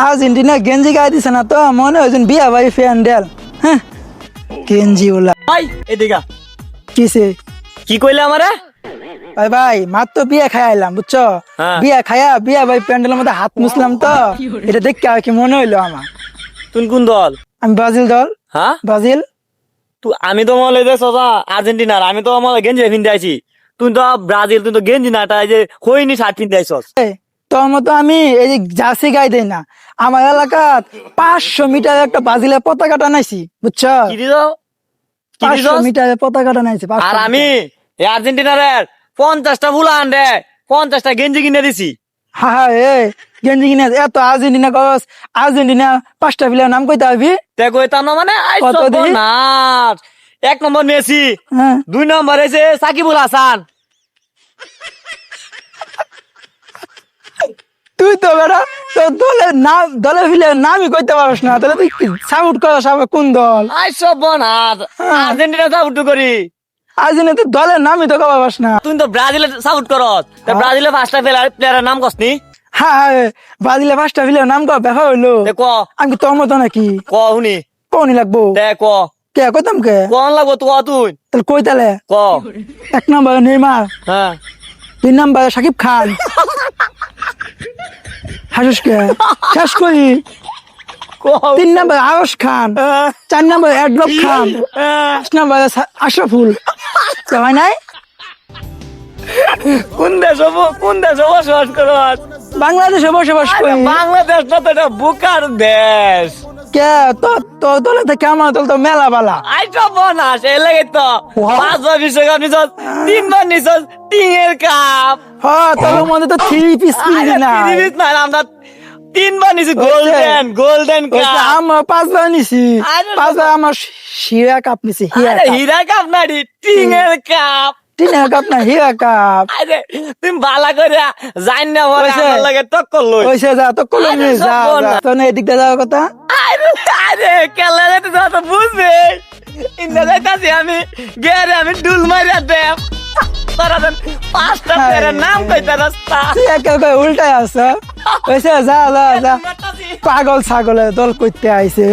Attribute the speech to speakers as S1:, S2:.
S1: Argentina গেঞ্জি গায়ে দিছে না তো মনে হয় বিয়া ভাই ফ্যান্ডেল। হ্যাঁ গেঞ্জি ওলা
S2: ভাই এদিকে
S1: কিসে
S2: কি কইলে আমারে?
S1: ভাই ভাই মাত্র বিয়া খাই আইলাম বুঝছো।
S2: হ্যাঁ।
S1: বিয়া খায়া বিয়া ভাই প্যান্ডেলের মধ্যে হাত মুছলাম তো এটা দেখে আর কি মনে হইলো আমার।
S2: তুই কোন দল?
S1: আমি ব্রাজিল দল।
S2: হ্যাঁ
S1: ব্রাজিল।
S2: তুই আমি তো মনে হয় সোজা আর্জেন্টিনার, আমি তো আমার গেঞ্জি পিনতে আইছি। তুই তো ব্রাজিল, তুই তো গেঞ্জি না এটা যে হইনি শার্ট পিনতে আইছস।
S1: তোর মতো আমি এই যে জার্সি গাই দেই না, আমার এলাকাত 500 মিটার একটা ব্রাজিলের পতাকা টানাইছি বুঝছো।
S2: কি দিছ? কি
S1: 500
S2: দিছস?
S1: মিটারের পতাকা টানাইছি 500
S2: আর
S1: মিটার।
S2: আমি এই আর্জেন্টিনার 50টা ফুলা আনডে 50টা গেঞ্জি কিনে দিছি।
S1: হ্যাঁ হ্যাঁ গেঞ্জি কিনে এত আর্জেন্টিনা কস, আর্জেন্টিনা 5টা প্লেয়ার নাম কইতে হবি।
S2: তে কইতাম না মানে
S1: কত দিই?
S2: না। 1 নম্বর মেসি,
S1: হ্যাঁ
S2: 2 নম্বর এসে সাকিবুল হাসান।
S1: তুই তো বেটা তোর দলের নাম, দলের প্লেয়ার নামই কইতে পারস না, তাহলে তুই সাপোর্ট করস আবার কোন দল?
S2: আই সব বনার আর্জেন্টিনা সাপোর্ট করি।
S1: আর্জেন্টিনা তোর দলের নামই তো কবা পারস না।
S2: তুই তো ব্রাজিলের সাপোর্ট করস, তা ব্রাজিলের 5টা প্লেয়ারের নাম কসনি?
S1: হ্যাঁ হ্যাঁ ব্রাজিলের 5টা প্লেয়ার নাম কবা ব্যাপার হইলো।
S2: তে ক
S1: আমি কি তোর মতো নাকি
S2: ক হুনি
S1: কোনই লাগবো?
S2: তে ক
S1: কে কইতাম কে?
S2: কোন লাগবো তুই তুই
S1: তাহলে কই তাহলে
S2: ক।
S1: 1 নম্বর নেইমার,
S2: হ্যাঁ
S1: 2 নম্বর সাকিব খান। হাসুস কে শেষ করি।
S2: ক
S1: 3 নম্বর আয়ুষ খান, 4 নম্বর এডলব খান, 5 নম্বর আশরাফুল। কে হয় নাই?
S2: কোন দেশ বসবাস করস?
S1: বাংলাদেশে বসবাস করি।
S2: বাংলাদেশ না তো এটা বুকার দেশ।
S1: কে তোর দলে তো কেমন দল তো মেলা বালা।
S2: আই সব বনাস এই লাগে তো 5বার বিশ্বকাপ নিছস, 3বার নিছস টিংয়ের কাপ।
S1: হ্যাঁ তোর মধ্যে তো 3 পিস কিনবি না।
S2: আমরা 3বার নিছি গোল্ডেন কাপ।
S1: আমার 5 বার নিছি,
S2: আরে
S1: 5 বার আমার হীরা কাপ নিছি।
S2: আরে হীরা কাপ না রে, টিংয়ের কাপ।
S1: টিনের কাপ না হীরা কাপ।
S2: আরে তুমি বালা করে জান না বলে
S1: হইছে।
S2: আমার লাগে টক্কর লই।
S1: ওইসে যা তো কলম
S2: আরে
S1: নিয়ে
S2: সব
S1: যা
S2: বল না।
S1: তো না এদিক দিয়ে যাওয়ার কথা।
S2: আরে কেলা রে তুই তো বুঝবে ইন্দা যাইতাছি আমি গেরে আমি ডুল মারিয়া দেব। তোরা দেন 5টা প্লেয়ারের নাম কইতা রাস্তা।
S1: তুই একে উল্টায় আছ। ওইসে যা যা যা পাগল ছাগলের দল করতে আইছে।